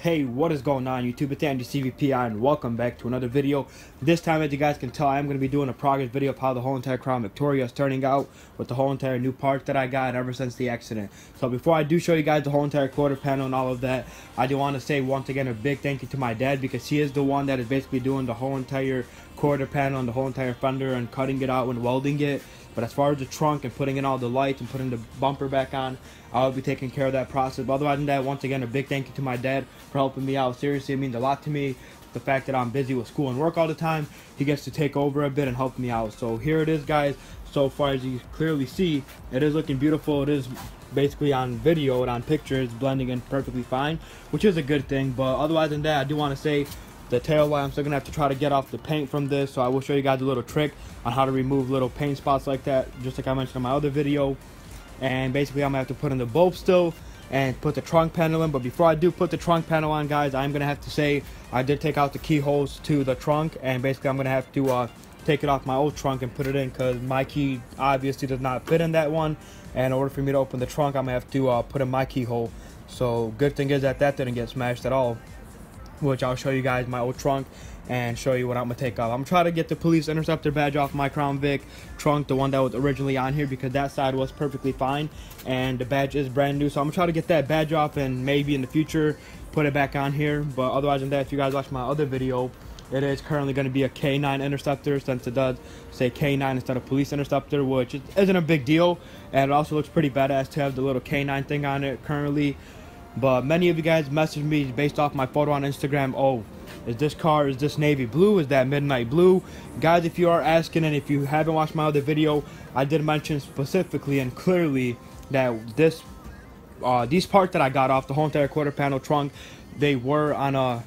Hey, what is going on YouTube? It's On My Cvpi and welcome back to another video. This time, as you guys can tell, I'm going to be doing a progress video of how the whole entire Crown Victoria is turning out with the whole entire new parts that I got ever since the accident. So before I do show you guys the whole entire quarter panel and all of that, I do want to say once again a big thank you to my dad, because he is the one that is basically doing the whole entire quarter panel and the whole entire fender and cutting it out and welding it. But as far as the trunk and putting in all the lights and putting the bumper back on, I'll be taking care of that process. But otherwise than that, once again, a big thank you to my dad for helping me out. Seriously, it means a lot to me. The fact that I'm busy with school and work all the time, he gets to take over a bit and help me out. So here it is, guys. So far, as you clearly see, it is looking beautiful. It is basically on video and on pictures blending in perfectly fine, which is a good thing. But otherwise than that, I do want to say the tail light, I'm still gonna have to try to get off the paint from this, so I will show you guys a little trick on how to remove little paint spots like that, just like I mentioned in my other video. And basically I'm gonna have to put in the bulb still and put the trunk panel in. But before I do put the trunk panel on, guys, I'm gonna have to say I did take out the keyholes to the trunk, and basically I'm gonna have to take it off my old trunk and put it in, because my key obviously does not fit in that one, and in order for me to open the trunk, I'm gonna have to put in my keyhole. So good thing is that didn't get smashed at all, which I'll show you guys my old trunk and show you what I'm gonna take off. I'm trying to get the police interceptor badge off my Crown Vic trunk, the one that was originally on here, because that side was perfectly fine and the badge is brand new. So I'm gonna try to get that badge off and maybe in the future put it back on here. But otherwise than that, if you guys watch my other video, it is currently going to be a K9 interceptor, since it does say K9 instead of police interceptor, which isn't a big deal, and it also looks pretty badass to have the little K9 thing on it currently. But many of you guys messaged me based off my photo on Instagram. Oh, is this navy blue? Is that midnight blue? Guys, if you are asking, and if you haven't watched my other video, I did mention specifically and clearly that these parts that I got off the whole entire quarter panel trunk, they were on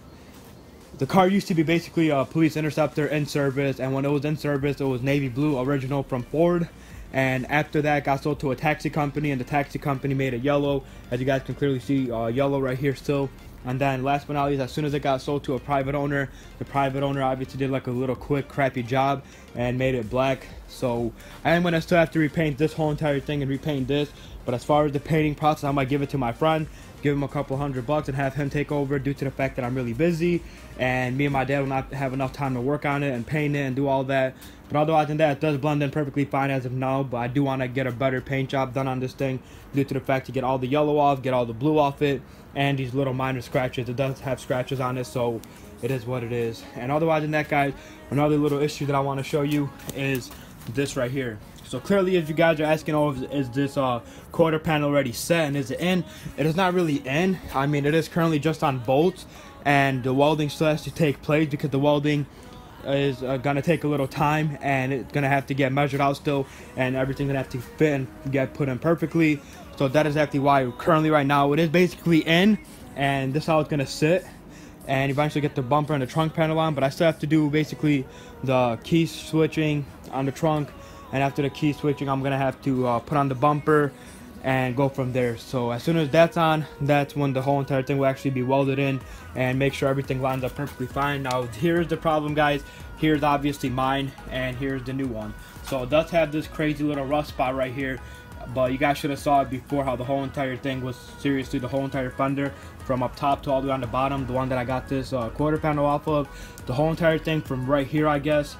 the car used to be basically a police interceptor in service, and when it was in service, it was navy blue original from Ford. And after that, got sold to a taxi company, and the taxi company made it yellow, as you guys can clearly see, yellow right here still. And then last but not least, as soon as it got sold to a private owner, the private owner obviously did like a little quick crappy job and made it black. So I am gonna still have to repaint this whole entire thing and repaint this. But as far as the painting process, I might give it to my friend, give him a couple $100 and have him take over, due to the fact that I'm really busy and me and my dad will not have enough time to work on it and paint it and do all that. But otherwise than that, it does blend in perfectly fine as of now. But I do want to get a better paint job done on this thing, due to the fact to get all the yellow off, get all the blue off it, and these little minor scratches. It does have scratches on it, so it is what it is. And otherwise than that, guys, another little issue that I want to show you is this right here. So clearly, if you guys are asking, oh, is this quarter panel already set and is it in? It is not really in. I mean, it is currently just on bolts, and the welding still has to take place, because the welding is gonna take a little time, and it's gonna have to get measured out still, and everything's gonna have to fit and get put in perfectly. So that is exactly why currently right now it is basically in, and this is how it's gonna sit and eventually get the bumper and the trunk panel on. But I still have to do basically the key switching on the trunk, and after the key switching, I'm gonna have to put on the bumper and go from there. So as soon as that's on, that's when the whole entire thing will actually be welded in and make sure everything lines up perfectly fine. Now here's the problem, guys. Here's obviously mine, and here's the new one. So it does have this crazy little rust spot right here, but you guys should have saw it before, how the whole entire thing was seriously the whole entire fender from up top to all the way on the bottom, the one that I got this quarter panel off of. The whole entire thing from right here, I guess,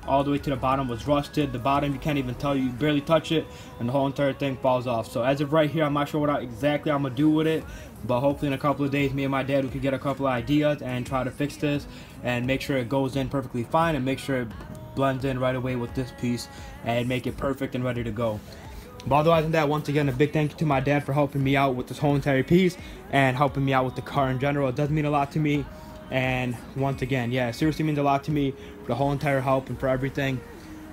all the way to the bottom was rusted. The bottom, you can't even tell, you barely touch it, and the whole entire thing falls off. So as of right here, I'm not sure what exactly I'm gonna do with it, but hopefully in a couple of days, me and my dad, we could get a couple of ideas and try to fix this and make sure it goes in perfectly fine, and make sure it blends in right away with this piece and make it perfect and ready to go. But otherwise than that, once again, a big thank you to my dad for helping me out with this whole entire piece and helping me out with the car in general. It does mean a lot to me. And once again, yeah, it seriously means a lot to me for the whole entire help and for everything.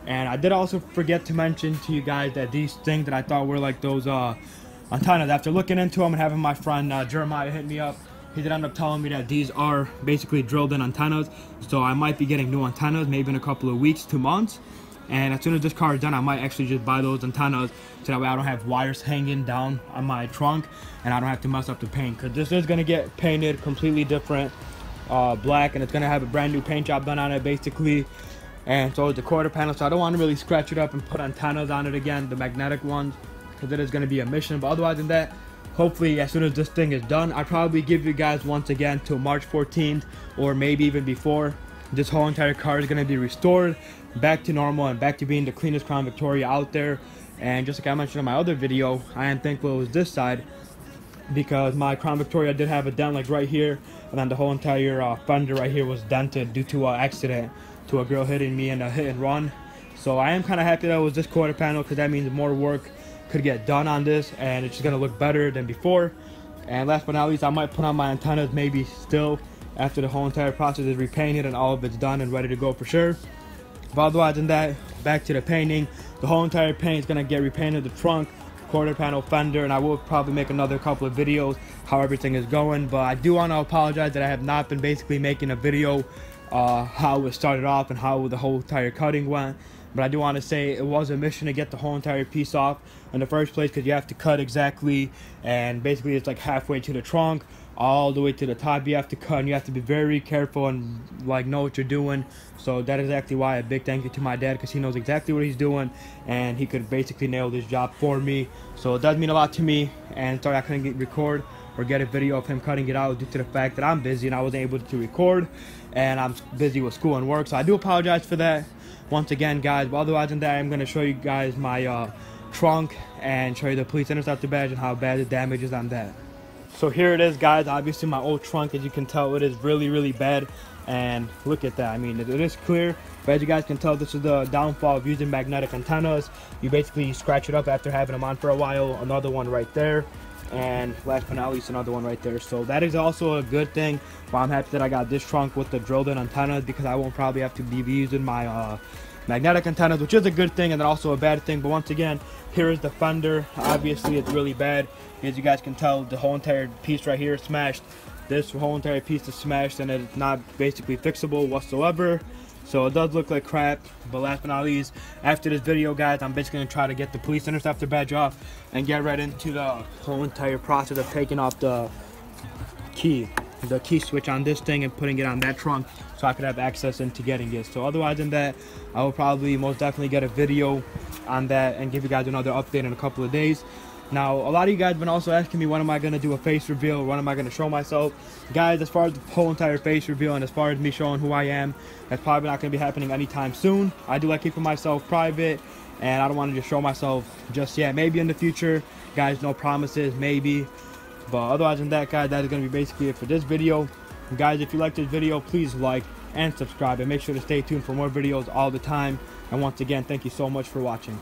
And I did also forget to mention to you guys that these things that I thought were like those antennas, after looking into them and having my friend Jeremiah hit me up, he did end up telling me that these are basically drilled in antennas. So I might be getting new antennas maybe in a couple of weeks, 2 months. And as soon as this car is done, I might actually just buy those antennas, so that way I don't have wires hanging down on my trunk and I don't have to mess up the paint, because this is going to get painted completely different black, and it's going to have a brand new paint job done on it basically. And so is the quarter panel, so I don't want to really scratch it up and put antennas on it again, the magnetic ones, because it is going to be a mission. But otherwise than that, hopefully as soon as this thing is done, I'll probably give you guys once again till March 14th or maybe even before. This whole entire car is going to be restored back to normal and back to being the cleanest Crown Victoria out there. And just like I mentioned in my other video, I am thankful it was this side, because my Crown Victoria did have a dent like right here, and then the whole entire fender right here was dented due to an accident, to a girl hitting me in a hit and run. So I am kind of happy that it was this quarter panel, because that means more work could get done on this and it's just going to look better than before. And last but not least, I might put on my antennas maybe still after the whole entire process is repainted and all of it's done and ready to go for sure. But otherwise than that, back to the painting. The whole entire paint is going to get repainted, the trunk, quarter panel, fender, and I will probably make another couple of videos how everything is going. But I do want to apologize that I have not been basically making a video how it started off and how the whole entire cutting went. But I do want to say it was a mission to get the whole entire piece off in the first place, because you have to cut exactly, and basically it's like halfway to the trunk all the way to the top you have to cut, and you have to be very careful and like know what you're doing. So that is exactly why a big thank you to my dad, because he knows exactly what he's doing and he could basically nail this job for me. So it does mean a lot to me, and sorry I couldn't record or get a video of him cutting it out due to the fact that I'm busy and I wasn't able to record, and I'm busy with school and work. So I do apologize for that once again, guys. But otherwise than that, I'm going to show you guys my trunk and show you the police interceptor badge and how bad the damage is on that. So here it is, guys. Obviously my old trunk, as you can tell, it is really bad, and look at that. I mean, it is clear, but as you guys can tell, this is the downfall of using magnetic antennas. You basically scratch it up after having them on for a while. Another one right there, and last but not least another one right there. So that is also a good thing. But I'm happy that I got this trunk with the drilled in antennas, because I won't probably have to be using my magnetic antennas, which is a good thing and then also a bad thing. But once again, here is the fender. Obviously it's really bad. As you guys can tell, the whole entire piece right here is smashed. This whole entire piece is smashed and it's not basically fixable whatsoever. So it does look like crap. But last but not least, after this video, guys, I'm basically going to try to get the police interceptor badge off and get right into the whole entire process of taking off the key switch on this thing and putting it on that trunk, so I could have access into getting it. So otherwise than that, I will probably most definitely get a video on that and give you guys another update in a couple of days. Now, a lot of you guys have been also asking me, when am I going to do a face reveal? When am I going to show myself? Guys, as far as the whole entire face reveal and as far as me showing who I am, that's probably not going to be happening anytime soon. I do like keeping myself private, and I don't want to just show myself just yet. Maybe in the future, guys, no promises, maybe. But otherwise than that, guys, that is going to be basically it for this video. And guys, if you like this video, please like and subscribe, and make sure to stay tuned for more videos all the time. And once again, thank you so much for watching.